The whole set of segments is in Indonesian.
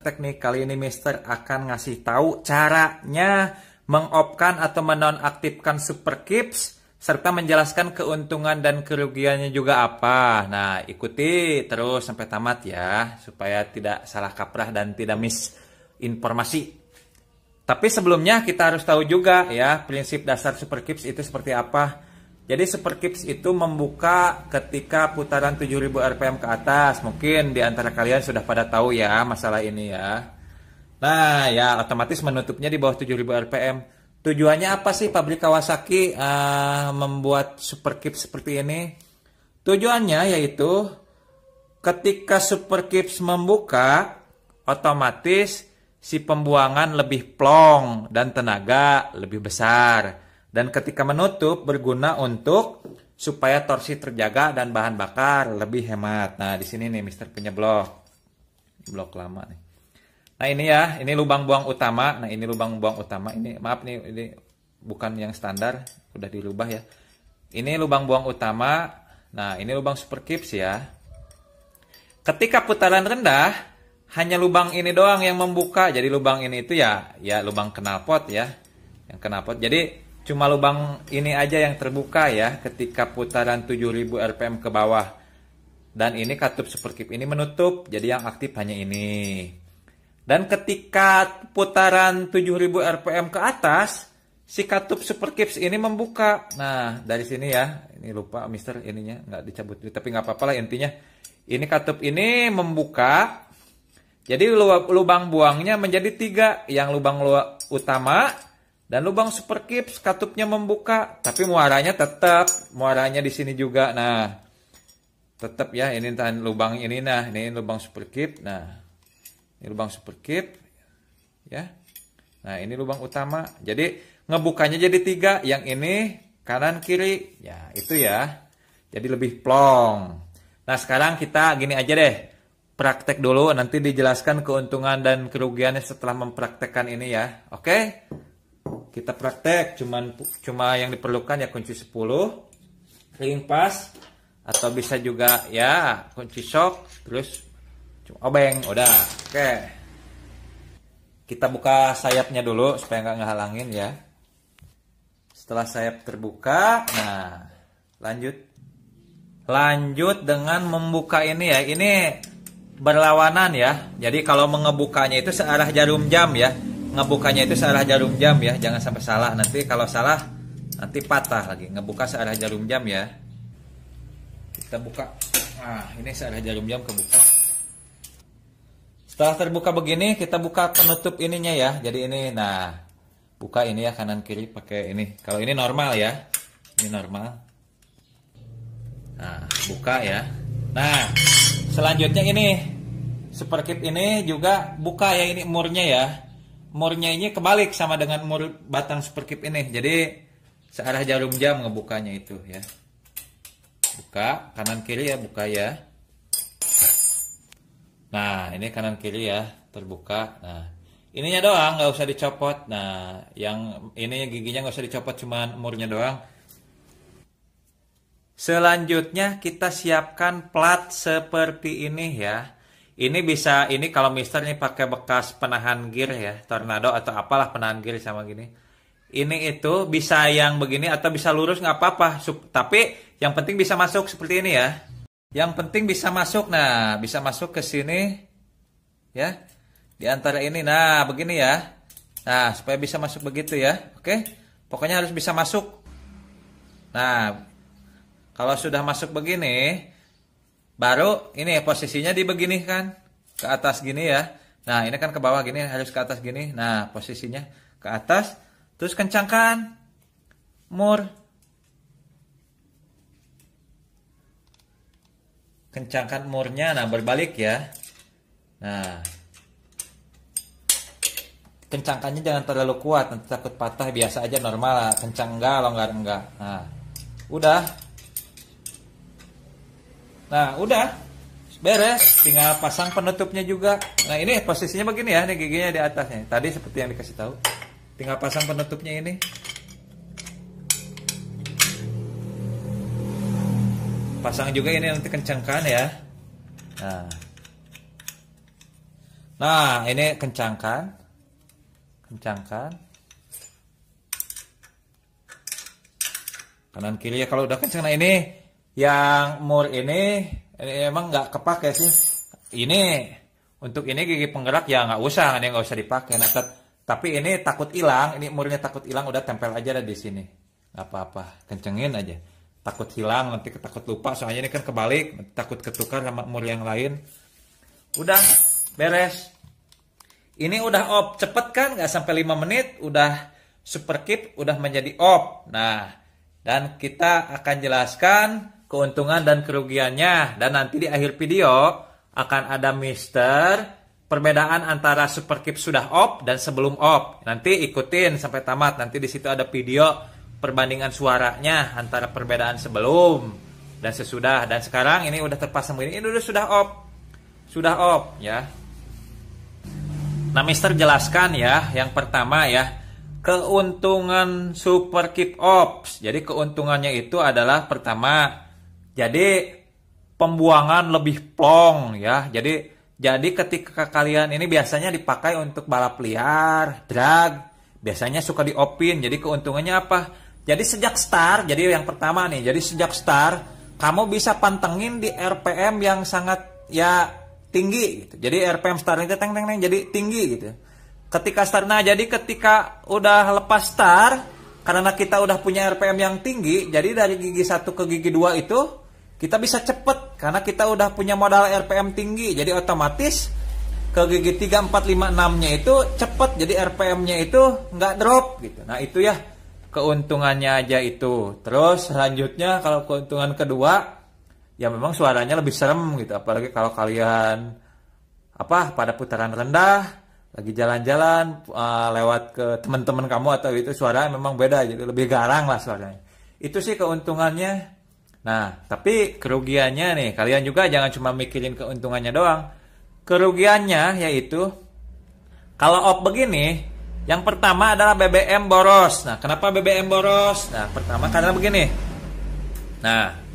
Teknik kali ini Mister akan ngasih tahu caranya mengopkan atau menonaktifkan Super Keeps serta menjelaskan keuntungan dan kerugiannya juga apa. Nah, ikuti terus sampai tamat ya supaya tidak salah kaprah dan tidak miss informasi. Tapi sebelumnya kita harus tahu juga ya prinsip dasar Super Keeps itu seperti apa. Jadi Super Keeps itu membuka ketika putaran 7000 RPM ke atas. Mungkin di antara kalian sudah pada tahu ya masalah ini ya. Nah ya otomatis menutupnya di bawah 7000 RPM. Tujuannya apa sih pabrik Kawasaki membuat Super Keeps seperti ini? Tujuannya yaitu ketika Super Keeps membuka, otomatis si pembuangan lebih plong dan tenaga lebih besar. Dan ketika menutup berguna untuk supaya torsi terjaga dan bahan bakar lebih hemat. Nah, di sini nih Mister punya blok. Blok lama nih. Nah, ini ya, ini lubang buang utama. Nah, ini lubang buang utama. Ini maaf nih, ini bukan yang standar, udah dirubah ya. Ini lubang buang utama. Nah, ini lubang Super Keeps ya. Ketika putaran rendah, hanya lubang ini doang yang membuka. Jadi lubang ini itu ya lubang knalpot ya. Yang knalpot. Jadi cuma lubang ini aja yang terbuka ya ketika putaran 7000 RPM ke bawah. Dan ini katup Super Keeps ini menutup. Jadi yang aktif hanya ini. Dan ketika putaran 7000 RPM ke atas, si katup Super Keeps ini membuka. Nah, dari sini ya. Ini lupa Mister ininya nggak dicabut. Tapi nggak apa-apa lah intinya. Ini katup ini membuka. Jadi lubang buangnya menjadi 3. Yang lubang utama dan lubang Super Keeps katupnya membuka, tapi muaranya tetap, muaranya di sini juga. Nah, tetap ya ini lubang ini. Nah, ini lubang Super Keeps. Nah, ini lubang Super Keeps ya. Nah, ini lubang utama. Jadi ngebukanya jadi 3, yang ini kanan kiri. Ya, itu ya. Jadi lebih plong. Nah, sekarang kita gini aja deh. Praktek dulu, nanti dijelaskan keuntungan dan kerugiannya setelah mempraktekkan ini ya. Oke? Kita praktek, cuma yang diperlukan ya kunci 10, ring pas, atau bisa juga ya kunci shock, terus obeng, udah. Oke. Kita buka sayapnya dulu supaya nggak ngehalangin ya. Setelah sayap terbuka, nah lanjut dengan membuka ini ya. Ini berlawanan ya. Jadi kalau mengebukanya itu searah jarum jam ya. Ngebukanya itu searah jarum jam ya, jangan sampai salah. Nanti kalau salah nanti patah lagi. Ngebuka searah jarum jam ya. Kita buka. Nah, ini searah jarum jam kebuka. Setelah terbuka begini, kita buka penutup ininya ya. Jadi ini, nah, buka ini ya kanan kiri pakai ini. Kalau ini normal ya. Ini normal. Nah, buka ya. Nah, selanjutnya ini Super Keeps ini juga buka ya, ini murnya ya. Murnya ini kebalik sama dengan mur batang Super Keeps ini. Jadi searah jarum jam ngebukanya itu ya. Buka kanan kiri ya, buka ya. Nah, ini kanan kiri ya, terbuka. Nah, ininya doang nggak usah dicopot. Nah, yang ini giginya nggak usah dicopot, cuman murnya doang. Selanjutnya kita siapkan plat seperti ini ya. Ini bisa, ini kalau Mister ini pakai bekas penahan gear ya, tornado atau apalah penahan gear sama gini. Ini itu bisa yang begini atau bisa lurus nggak apa-apa. Tapi yang penting bisa masuk seperti ini ya. Yang penting bisa masuk. Nah, bisa masuk ke sini ya. Di antara ini, nah begini ya. Nah, supaya bisa masuk begitu ya. Oke, pokoknya harus bisa masuk. Nah, kalau sudah masuk begini, baru ini posisinya di begini kan, ke atas gini ya. Nah, ini kan ke bawah gini, harus ke atas gini. Nah, posisinya ke atas, terus kencangkan mur. Kencangkan murnya, nah berbalik ya. Nah, kencangkannya jangan terlalu kuat, nanti takut patah. Biasa aja normal, kencang enggak, longgar enggak. Nah, udah. Nah, udah beres, tinggal pasang penutupnya juga. Nah, ini posisinya begini ya, ini giginya di atasnya. Tadi seperti yang dikasih tahu. Tinggal pasang penutupnya ini. Pasang juga ini, nanti kencangkan ya. Nah, Nah, ini kencangkan. Kencangkan. Kanan kiri ya, kalau udah kencang. Nah, ini yang mur ini emang nggak kepake sih. Ini untuk ini gigi penggerak ya nggak usah, ini nggak usah dipakai. Nah, tapi ini takut hilang, ini murnya takut hilang, udah tempel aja di sini. Nggak apa-apa, kencengin aja. Takut hilang, nanti takut lupa, soalnya ini kan kebalik, takut ketukar sama mur yang lain. Udah, beres. Ini udah off, cepet kan, nggak sampai 5 menit, udah super keep, udah menjadi off. Nah, dan kita akan jelaskan keuntungan dan kerugiannya. Dan nanti di akhir video akan ada perbedaan antara super keep sudah off dan sebelum off. Nanti ikutin sampai tamat, nanti di situ ada video perbandingan suaranya antara perbedaan sebelum dan sesudah. Dan sekarang ini udah terpasang begini, ini udah sudah off ya. Nah, Mister jelaskan ya, yang pertama ya, keuntungan super keep off. Jadi keuntungannya itu adalah pertama, jadi pembuangan lebih plong ya. Jadi ketika kalian ini biasanya dipakai untuk balap liar, drag, biasanya suka di off-in. Jadi keuntungannya apa? Jadi sejak start, jadi yang pertama nih, jadi sejak start kamu bisa pantengin di RPM yang sangat ya tinggi gitu. Jadi RPM startnya teng jadi tinggi gitu. Ketika start, nah jadi ketika udah lepas start, karena kita udah punya RPM yang tinggi, jadi dari gigi 1 ke gigi 2 itu kita bisa cepet karena kita udah punya modal RPM tinggi. Jadi otomatis ke gigi 3, 4, 5, 6-nya itu cepet, jadi RPM-nya itu nggak drop gitu. Nah, itu ya keuntungannya aja itu. Terus selanjutnya kalau keuntungan kedua, ya memang suaranya lebih serem gitu, apalagi kalau kalian pada putaran rendah lagi jalan-jalan lewat ke teman-teman kamu atau itu, suara memang beda, jadi lebih garang lah suaranya. Itu sih keuntungannya. Nah, tapi kerugiannya nih, kalian juga jangan cuma mikirin keuntungannya doang. Kerugiannya yaitu kalau off begini, yang pertama adalah BBM boros. Nah, kenapa BBM boros? Nah, pertama karena begini. Nah,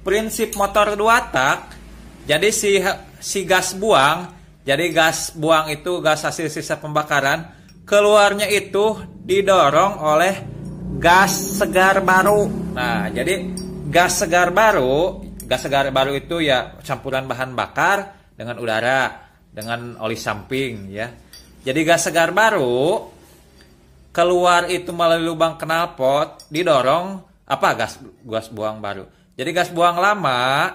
prinsip motor 2 tak, jadi si gas buang, jadi gas buang itu gas hasil sisa pembakaran, keluarnya itu didorong oleh gas segar baru. Nah, jadi gas segar baru itu ya campuran bahan bakar dengan udara, dengan oli samping ya. Jadi gas segar baru keluar itu melalui lubang knalpot didorong gas buang baru. Jadi gas buang lama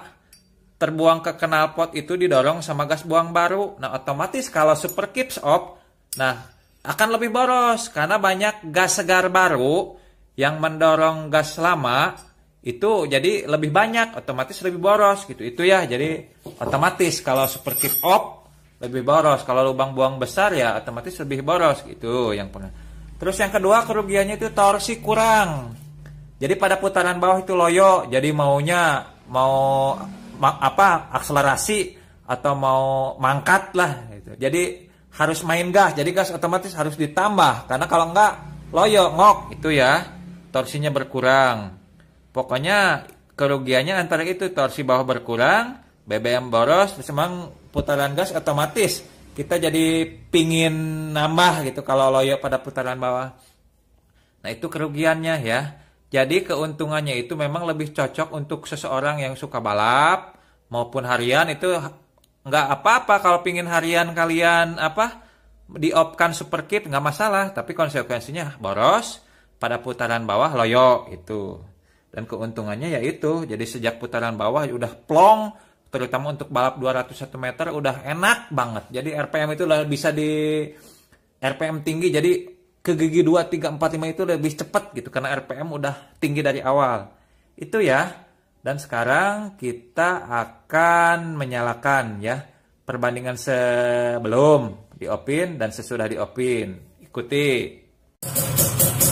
terbuang ke knalpot itu didorong sama gas buang baru. Nah, otomatis kalau super keeps off, nah akan lebih boros karena banyak gas segar baru yang mendorong gas lama itu, jadi lebih banyak, otomatis lebih boros gitu. Itu ya, jadi otomatis kalau super keep off lebih boros. Kalau lubang buang besar ya otomatis lebih boros gitu yang pernah. Terus yang kedua kerugiannya itu torsi kurang. Jadi pada putaran bawah itu loyo, jadi mau akselerasi atau mau mangkat lah gitu. Jadi harus main gas, jadi gas otomatis harus ditambah karena kalau enggak loyo ngok itu ya, torsinya berkurang. Pokoknya kerugiannya antara itu, torsi bawah berkurang, BBM boros, terus emang putaran gas otomatis kita jadi pingin nambah gitu kalau loyo pada putaran bawah. Nah, itu kerugiannya ya. Jadi keuntungannya itu memang lebih cocok untuk seseorang yang suka balap maupun harian. Itu nggak apa-apa kalau pingin harian kalian di-off-kan super keep nggak masalah, tapi konsekuensinya boros pada putaran bawah loyo itu. Dan keuntungannya yaitu jadi sejak putaran bawah udah plong, terutama untuk balap 201 meter udah enak banget. Jadi RPM itu bisa di RPM tinggi, jadi ke gigi 2, 3, 4, 5 itu lebih cepat gitu karena RPM udah tinggi dari awal. Itu ya. Dan sekarang kita akan menyalakan ya perbandingan sebelum di-off-in dan sesudah di-off-in. Ikuti.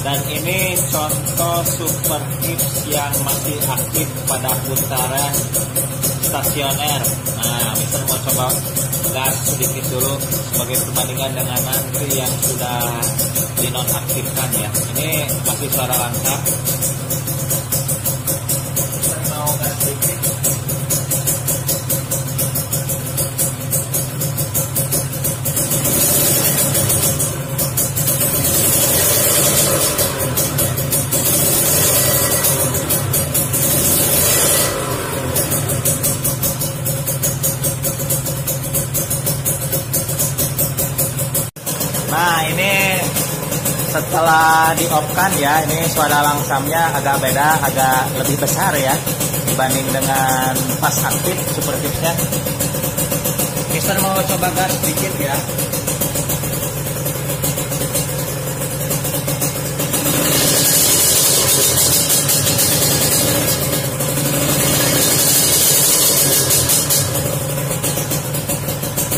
Dan ini contoh super keeps yang masih aktif pada putaran stasioner. Nah, Mister mau coba gas sedikit dulu sebagai perbandingan dengan nanti yang sudah dinonaktifkan ya. Ini masih suara lengkap. Mister mau gas sedikit. Nah, ini setelah di-off-kan ya, ini suara langsamnya agak beda, agak lebih besar ya dibanding dengan pas aktif super tipsnya. Mister mau coba gas sedikit ya.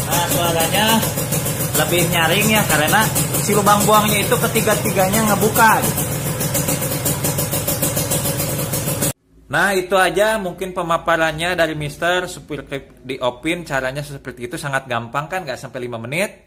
Nah, suaranya lebih nyaring ya karena si lubang buangnya itu ketiga-tiganya ngebuka. Nah, itu aja mungkin pemaparannya dari Mister supir clip di Opin. Caranya seperti itu, sangat gampang kan, nggak sampai 5 menit.